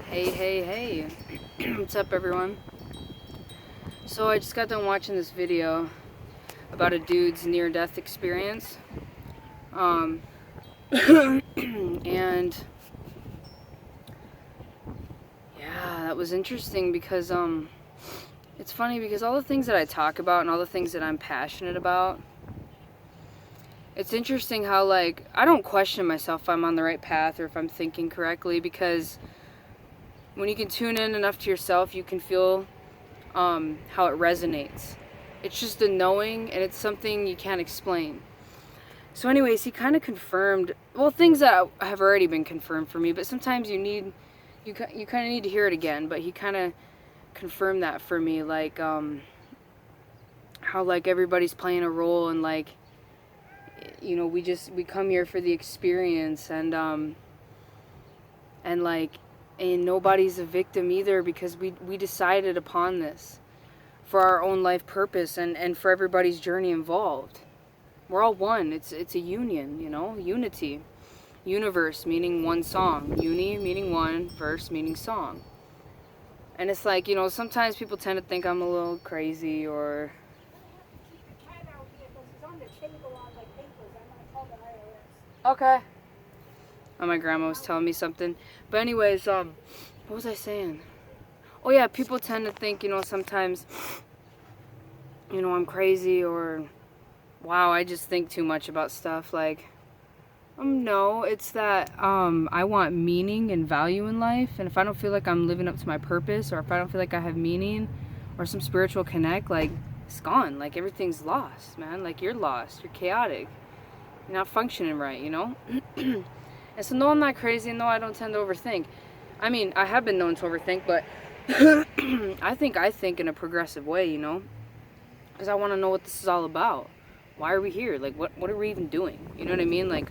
Hey. What's up, everyone? So I just got done watching this video about a dude's near-death experience. And yeah, that was interesting because it's funny because all the things that I talk about and all the things that I'm passionate about, it's interesting how, like, I don't question myself if I'm on the right path or if I'm thinking correctly, because when you can tune in enough to yourself, you can feel how it resonates. It's just a knowing, and it's something you can't explain. So anyways, he kind of confirmed, well, things that have already been confirmed for me, but sometimes you kind of need to hear it again. But he kind of confirmed that for me, like how, like, everybody's playing a role, and, like, you know, we come here for the experience, and like, and nobody's a victim either, because we decided upon this for our own life purpose, and for everybody's journey involved. We're all one. It's a union, you know, unity. Universe meaning one song. Uni meaning one, verse meaning song. And it's like, you know, sometimes people tend to think I'm a little crazy or... Okay. Oh, my grandma was telling me something. But anyways, what was I saying? Oh yeah, people tend to think, you know, sometimes, you know, I'm crazy, or, wow, I just think too much about stuff. Like, no, it's that I want meaning and value in life, and if I don't feel like I'm living up to my purpose, or if I don't feel like I have meaning or some spiritual connect, like, it's gone. Like, everything's lost, man. Like, you're lost. You're chaotic. You're not functioning right, you know? And so, no, I'm not crazy, and no, I don't tend to overthink. I mean, I have been known to overthink, but I think in a progressive way, you know? Because I want to know what this is all about. Why are we here? Like, what are we even doing? You know what I mean? Like,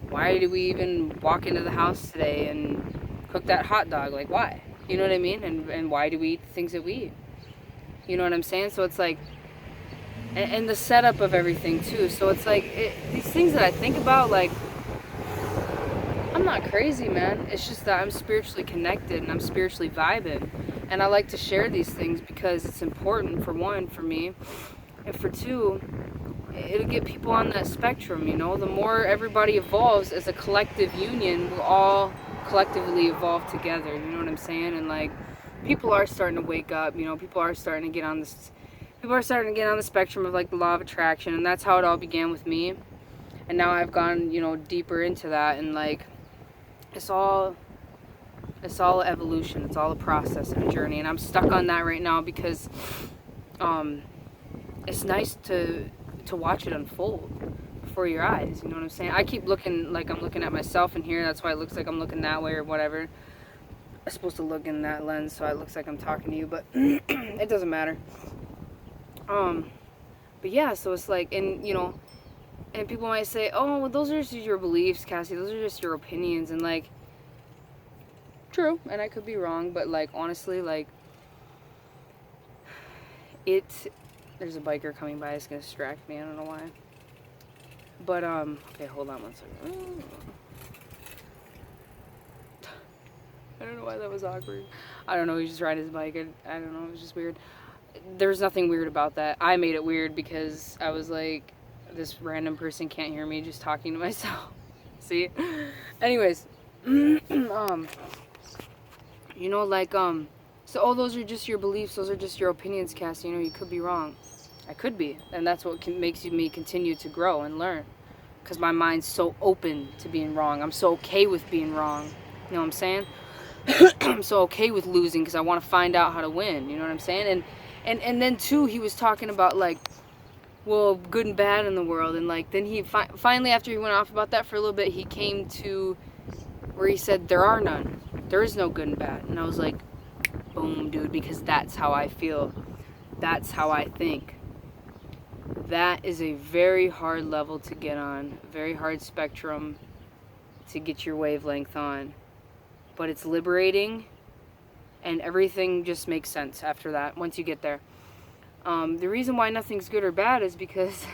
why did we even walk into the house today and cook that hot dog? Like, why? You know what I mean? And why do we eat the things that we eat? You know what I'm saying? So it's like, and the setup of everything too. So it's like, these things that I think about, like, I'm not crazy, man. It's just that I'm spiritually connected and I'm spiritually vibing. And I like to share these things because it's important, for one, for me. And for two, it'll get people on that spectrum, you know? The more everybody evolves as a collective union, we'll all collectively evolve together, you know what I'm saying? And, like, people are starting to wake up, you know? People are starting to get on the spectrum of, like, the law of attraction. And that's how it all began with me. And now I've gone, you know, deeper into that, and, like, it's all evolution. It's all a process and a journey, and I'm stuck on that right now because it's nice to watch it unfold before your eyes. You know what I'm saying? I keep looking like I'm looking at myself in here. That's why it looks like I'm looking that way or whatever. I'm supposed to look in that lens so it looks like I'm talking to you, but it doesn't matter. But yeah, so it's like, and, you know, and people might say, oh, well, those are just your beliefs, Cassie. Those are just your opinions. And, like, true. And I could be wrong. But, like, honestly, like, there's a biker coming by. It's going to distract me. I don't know why. But, okay, hold on one second. I don't know why that was awkward. I don't know. He's just riding his bike. I don't know. It was just weird. There's nothing weird about that. I made it weird because I was like, this random person can't hear me just talking to myself. See? Anyways, you know, like, so, oh, those are just your beliefs, those are just your opinions, Cass. You know, you could be wrong. I could be, and that's what makes me continue to grow and learn, because my mind's so open to being wrong. I'm so okay with being wrong. You know what I'm saying? I'm so okay with losing because I want to find out how to win. You know what I'm saying? And then too, he was talking about, like, well, good and bad in the world, and, like, then he finally, after he went off about that for a little bit, he came to where he said there are none. There is no good and bad. And I was like, boom, dude, because that's how I feel. That's how I think. That is a very hard level to get on, very hard spectrum to get your wavelength on. But it's liberating, and everything just makes sense after that, once you get there. The reason why nothing's good or bad is because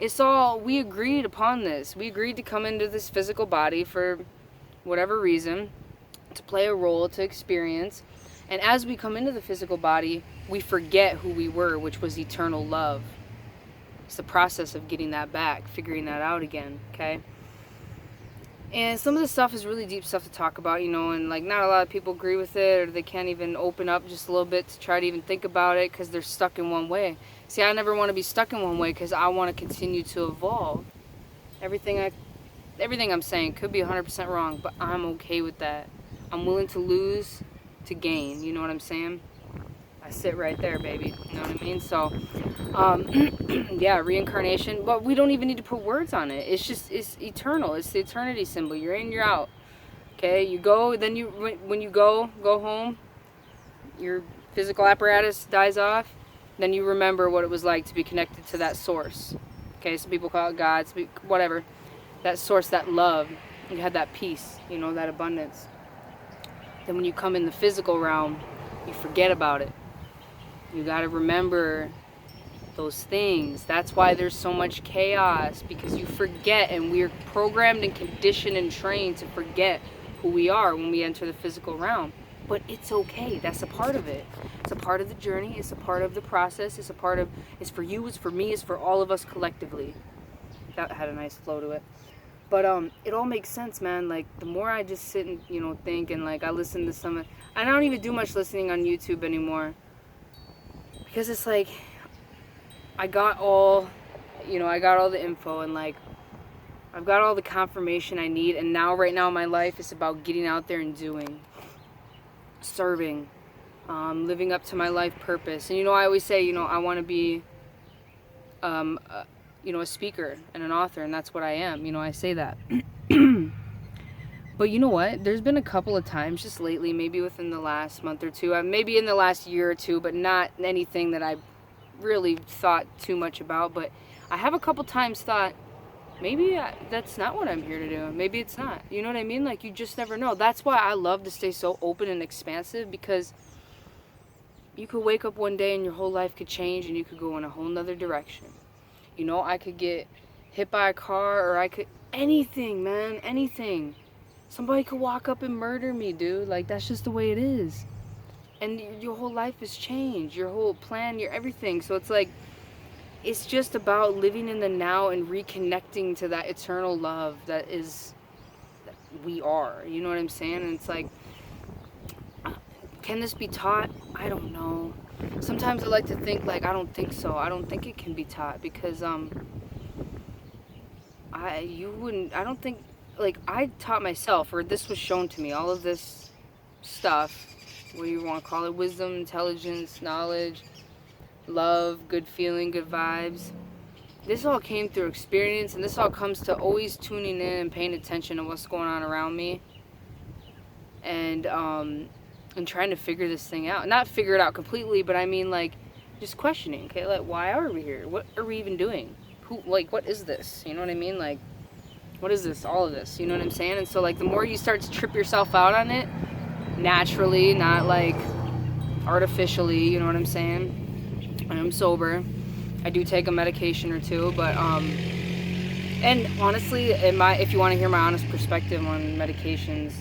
we agreed upon this. We agreed to come into this physical body for whatever reason. to play a role, to experience. And as we come into the physical body, we forget who we were, which was eternal love. It's the process of getting that back, figuring that out again, okay? And some of the stuff is really deep stuff to talk about, you know, and like not a lot of people agree with it, or they can't even open up just a little bit to try to even think about it because they're stuck in one way. See, I never want to be stuck in one way because I want to continue to evolve. Everything I'm saying could be 100% wrong, but I'm okay with that. I'm willing to lose to gain, you know what I'm saying? I sit right there, baby, you know what I mean? So, yeah, reincarnation, but we don't even need to put words on it. It's eternal. It's the eternity symbol. You're in, you're out. Okay, you go, then when you go home, your physical apparatus dies off, then you remember what it was like to be connected to that source. Okay, some people call it God, whatever. That source, that love, you had that peace, you know, that abundance. Then when you come in the physical realm, you forget about it. You got to remember those things. That's why there's so much chaos, because you forget, and we're programmed and conditioned and trained to forget who we are when we enter the physical realm. But it's okay. That's a part of it. It's a part of the journey. It's a part of the process. It's for you, it's for me, it's for all of us collectively. That had a nice flow to it. But it all makes sense, man. Like, the more I just sit and, you know, think, and like I listen to some, and I don't even do much listening on YouTube anymore, because it's like I got all the info, and like I've got all the confirmation I need, and now right now in my life it's about getting out there and doing, serving, living up to my life purpose. And you know, I always say, you know, I want to be a speaker and an author, and that's what I am. You know, I say that. But you know what? There's been a couple of times just lately, maybe within the last month or two, maybe in the last year or two, but not anything that I really thought too much about. But I have a couple times thought, maybe that's not what I'm here to do. Maybe it's not. You know what I mean? Like, you just never know. That's why I love to stay so open and expansive, because you could wake up one day and your whole life could change, and you could go in a whole nother direction. You know, I could get hit by a car, or I could, anything, man, anything. Somebody could walk up and murder me, dude. Like, that's just the way it is. And your whole life has changed. Your whole plan, your everything. So it's like, it's just about living in the now and reconnecting to that eternal love that we are. You know what I'm saying? And it's like, can this be taught? I don't know. Sometimes I like to think, like, I don't think so. I don't think it can be taught, because I don't think, like, I taught myself, or this was shown to me, all of this stuff, what do you want to call it, wisdom, intelligence, knowledge, love, good feeling, good vibes. This all came through experience, and this all comes to always tuning in and paying attention to what's going on around me, and trying to figure this thing out. Not figure it out completely, but I mean, like, just questioning, okay, like, why are we here? What are we even doing? What is this? You know what I mean? Like, what is this? All of this, you know what I'm saying? And so, like, the more you start to trip yourself out on it, naturally, not like artificially, you know what I'm saying? I'm sober. I do take a medication or two, but and honestly, if you want to hear my honest perspective on medications,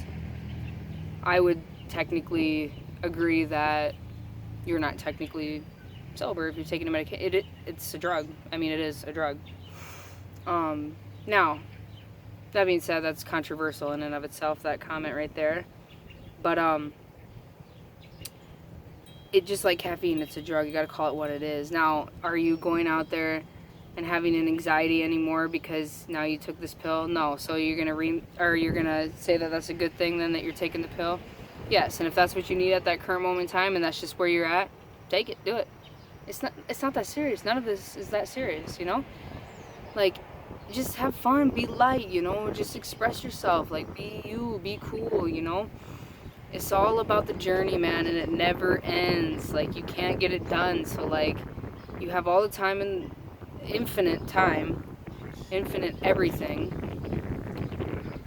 I would technically agree that you're not technically sober if you're taking a medication. It's a drug. I mean, it is a drug. Now, that being said, that's controversial in and of itself, that comment right there. But it just like caffeine, it's a drug. You gotta call it what it is. Now, are you going out there and having an anxiety anymore because now you took this pill? No. So you're gonna say that that's a good thing then, that you're taking the pill? Yes. And if that's what you need at that current moment in time, and that's just where you're at, take it, do it. It's not that serious. None of this is that serious, you know? Like, just have fun, be light, you know? Just express yourself, like, be you, be cool, you know? It's all about the journey, man, and it never ends. Like, you can't get it done. So, like, you have all the time, and infinite time, infinite everything.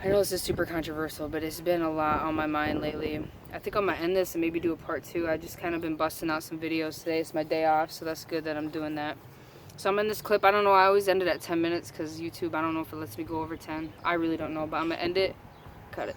I know this is super controversial, but it's been a lot on my mind lately. I think I'm gonna end this and maybe do a part 2. I just kind of been busting out some videos today. It's my day off, so that's good that I'm doing that. So I'm in this clip. I don't know, I always end it at 10 minutes because YouTube, I don't know if it lets me go over 10. I really don't know, but I'm gonna end it, cut it.